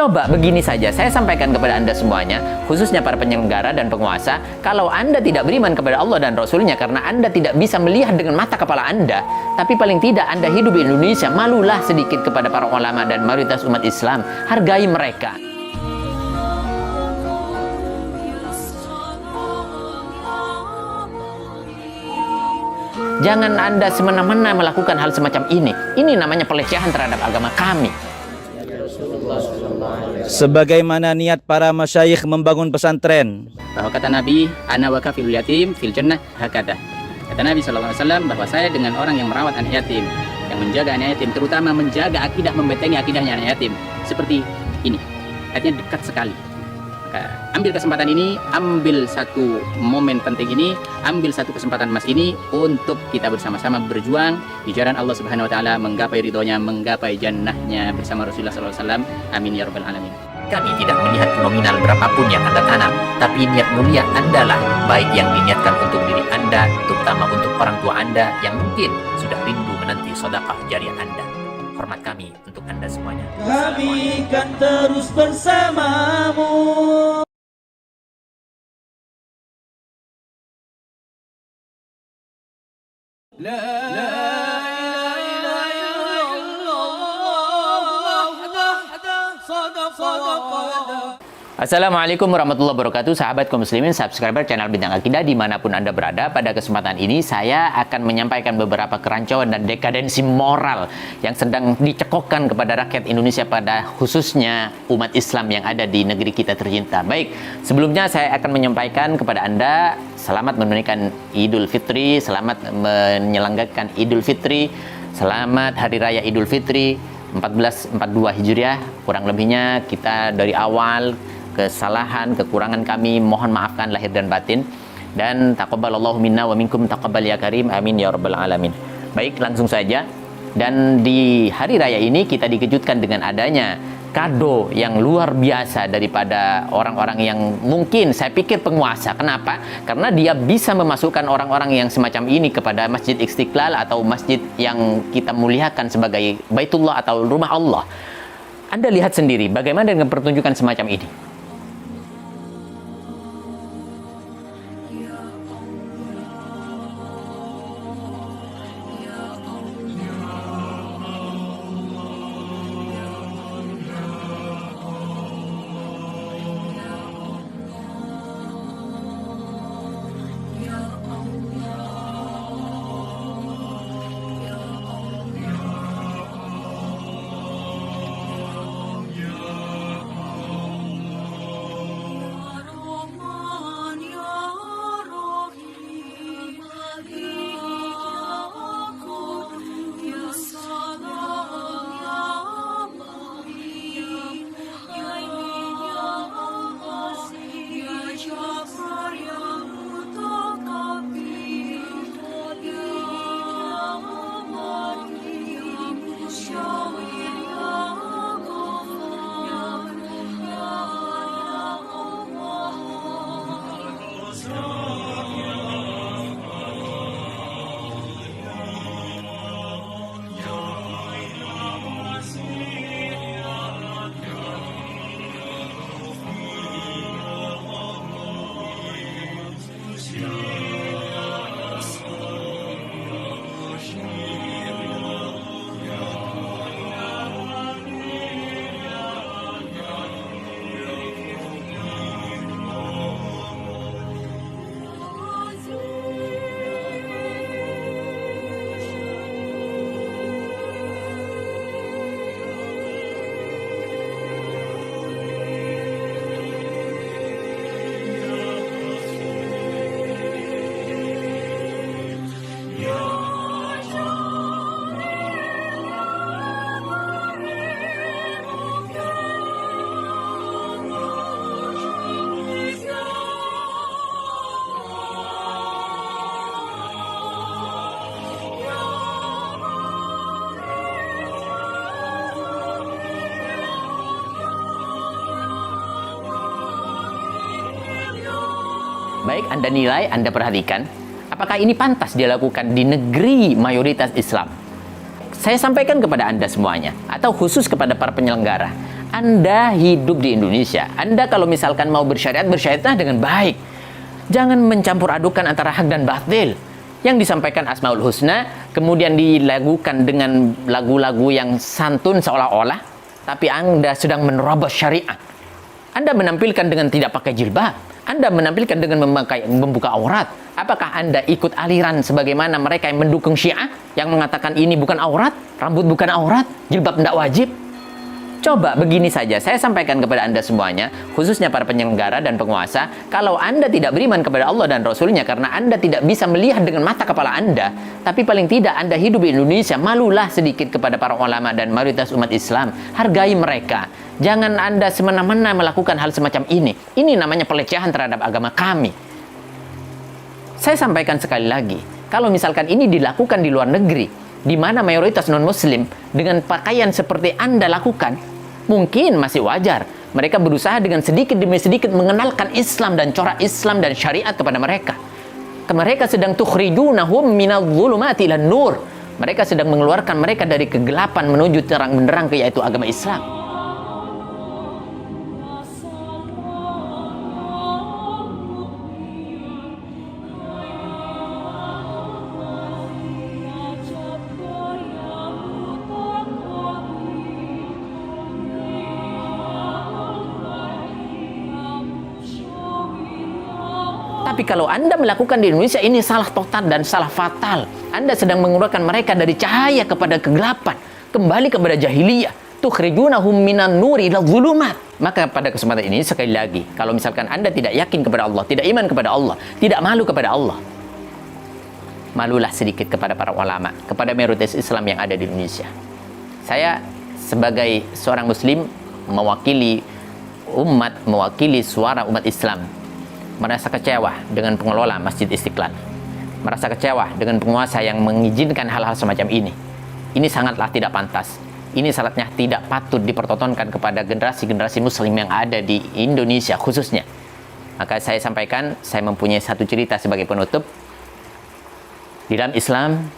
Coba begini saja, saya sampaikan kepada Anda semuanya, khususnya para penyelenggara dan penguasa, kalau Anda tidak beriman kepada Allah dan Rasulnya karena Anda tidak bisa melihat dengan mata kepala Anda, tapi paling tidak Anda hidup di Indonesia, malulah sedikit kepada para ulama dan mayoritas umat Islam, hargai mereka. Jangan Anda semena-mena melakukan hal semacam ini. Ini namanya pelecehan terhadap agama kami. Sebagaimana niat para masyayikh membangun pesantren, bahwa kata Nabi, ana wa kafilul yatim fil jannah hakada. Kata Nabi SAW bahwa saya dengan orang yang merawat anak yatim, yang menjaga anak yatim, terutama menjaga akidah, membentengi akidahnya anak yatim, seperti ini. Artinya dekat sekali. Maka ambil kesempatan ini, ambil satu momen penting ini, ambil satu kesempatan emas ini untuk kita bersama-sama berjuang di jalan Allah Subhanahu Wa Taala, menggapai ridhonya, menggapai jannahnya bersama Rasulullah SAW. Amin ya rabbal alamin. Kami tidak melihat nominal berapapun yang Anda tanam, tapi niat mulia Anda lah, baik yang diniatkan untuk diri Anda, terutama untuk orang tua Anda yang mungkin sudah rindu menanti sedekah jariah Anda. Hormat kami untuk Anda semuanya. Kami kan terus bersamamu. La ilaha illallah wahdahu sadaqa. Assalamualaikum warahmatullahi wabarakatuh, sahabat kaum muslimin, subscriber channel Bintang Akidah dimanapun Anda berada. Pada kesempatan ini saya akan menyampaikan beberapa kerancuan dan dekadensi moral yang sedang dicekokkan kepada rakyat Indonesia, pada khususnya umat Islam yang ada di negeri kita tercinta. Baik, sebelumnya saya akan menyampaikan kepada Anda selamat menunaikan Idul Fitri, selamat menyelenggarakan Idul Fitri, selamat Hari Raya Idul Fitri 1442 Hijriah. Kurang lebihnya kita dari awal kesalahan, kekurangan kami mohon maafkan lahir dan batin, dan taqabbalallahu minna wa minkum taqabbal ya karim, amin ya rabbal alamin. Baik, langsung saja. Dan di hari raya ini kita dikejutkan dengan adanya kado yang luar biasa daripada orang-orang yang mungkin saya pikir penguasa. Kenapa? Karena dia bisa memasukkan orang-orang yang semacam ini kepada Masjid Istiqlal atau masjid yang kita muliakan sebagai Baitullah atau rumah Allah. Anda lihat sendiri bagaimana dengan pertunjukan semacam ini. Baik, Anda nilai, Anda perhatikan, apakah ini pantas dilakukan di negeri mayoritas Islam? Saya sampaikan kepada Anda semuanya, atau khusus kepada para penyelenggara, Anda hidup di Indonesia. Anda kalau misalkan mau bersyariat, bersyariatlah dengan baik. Jangan mencampur adukan antara hak dan batil. Yang disampaikan Asmaul Husna, kemudian dilakukan dengan lagu-lagu yang santun seolah-olah, tapi Anda sedang menerobos syariat. Anda menampilkan dengan tidak pakai jilbab. Anda menampilkan dengan membuka aurat. Apakah Anda ikut aliran sebagaimana mereka yang mendukung Syiah, yang mengatakan ini bukan aurat, rambut bukan aurat, jilbab tidak wajib? Coba begini saja, saya sampaikan kepada Anda semuanya, khususnya para penyelenggara dan penguasa, kalau Anda tidak beriman kepada Allah dan Rasulnya karena Anda tidak bisa melihat dengan mata kepala Anda, tapi paling tidak Anda hidup di Indonesia, malulah sedikit kepada para ulama dan mayoritas umat Islam. Hargai mereka. Jangan Anda semena-mena melakukan hal semacam ini. Ini namanya pelecehan terhadap agama kami. Saya sampaikan sekali lagi, kalau misalkan ini dilakukan di luar negeri, di mana mayoritas non-muslim dengan pakaian seperti Anda lakukan, mungkin masih wajar. Mereka berusaha dengan sedikit demi sedikit mengenalkan Islam dan corak Islam dan syariat kepada mereka. Mereka sedang tukhrijunahum minadh-dhulumati ilan nur. Mereka sedang mengeluarkan mereka dari kegelapan menuju terang benderang, yaitu agama Islam. Tapi kalau Anda melakukan di Indonesia, ini salah total dan salah fatal. Anda sedang mengeluarkan mereka dari cahaya kepada kegelapan, kembali kepada jahiliyah. Tukhrijunahum minan nuri ila dhulumat. Maka pada kesempatan ini sekali lagi, kalau misalkan Anda tidak yakin kepada Allah, tidak iman kepada Allah, tidak malu kepada Allah, malulah sedikit kepada para ulama, kepada mayoritas Islam yang ada di Indonesia. Saya sebagai seorang muslim mewakili umat, mewakili suara umat Islam, merasa kecewa dengan pengelola Masjid Istiqlal, merasa kecewa dengan penguasa yang mengizinkan hal-hal semacam ini. Ini sangatlah tidak pantas. Ini sangatnya tidak patut dipertontonkan kepada generasi-generasi muslim yang ada di Indonesia khususnya. Maka saya sampaikan, saya mempunyai satu cerita sebagai penutup. Di dalam Islam,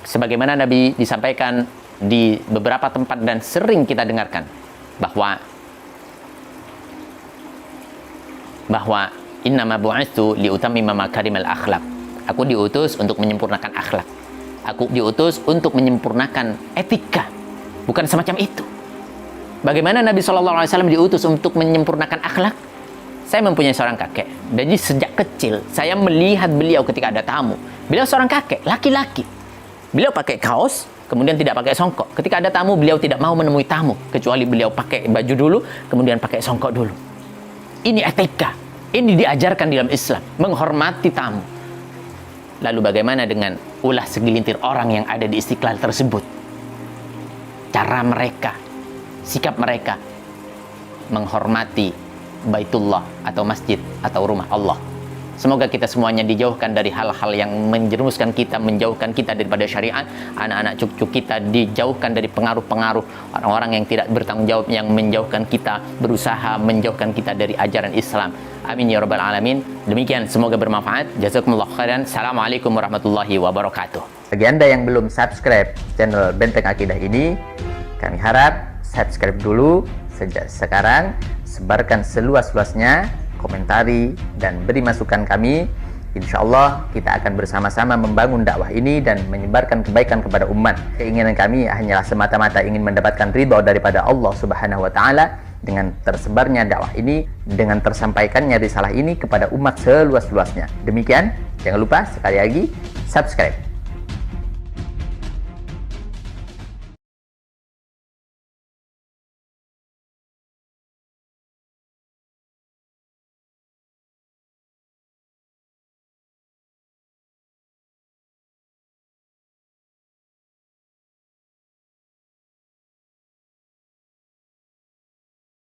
sebagaimana Nabi disampaikan di beberapa tempat dan sering kita dengarkan, bahwa innama bu'itsu liutammima makarimal akhlak. Aku diutus untuk menyempurnakan akhlak. Aku diutus untuk menyempurnakan etika. Bukan semacam itu. Bagaimana Nabi SAW diutus untuk menyempurnakan akhlak? Saya mempunyai seorang kakek. Jadi sejak kecil saya melihat beliau ketika ada tamu. Beliau seorang kakek, laki-laki. Beliau pakai kaos, kemudian tidak pakai songkok. Ketika ada tamu, beliau tidak mau menemui tamu, kecuali beliau pakai baju dulu, kemudian pakai songkok dulu. Ini etika. Ini diajarkan dalam Islam, menghormati tamu. Lalu bagaimana dengan ulah segelintir orang yang ada di Istiqlal tersebut? Cara mereka, sikap mereka menghormati Baitullah atau masjid atau rumah Allah. Semoga kita semuanya dijauhkan dari hal-hal yang menjerumuskan kita, menjauhkan kita daripada syariat. Anak-anak cucu kita dijauhkan dari pengaruh-pengaruh orang-orang yang tidak bertanggung jawab, yang menjauhkan kita, berusaha menjauhkan kita dari ajaran Islam. Amin ya rabbal alamin. Demikian, semoga bermanfaat. Jazakumullah khairan. Assalamualaikum warahmatullahi wabarakatuh. Bagi Anda yang belum subscribe channel Benteng Akidah ini, kami harap subscribe dulu sejak sekarang, sebarkan seluas-luasnya, komentari dan beri masukan kami. Insya Allah kita akan bersama-sama membangun dakwah ini dan menyebarkan kebaikan kepada umat. Keinginan kami hanyalah semata-mata ingin mendapatkan ridha daripada Allah Subhanahu wa Ta'ala dengan tersebarnya dakwah ini, dengan tersampaikannya risalah ini kepada umat seluas-luasnya. Demikian, jangan lupa sekali lagi subscribe.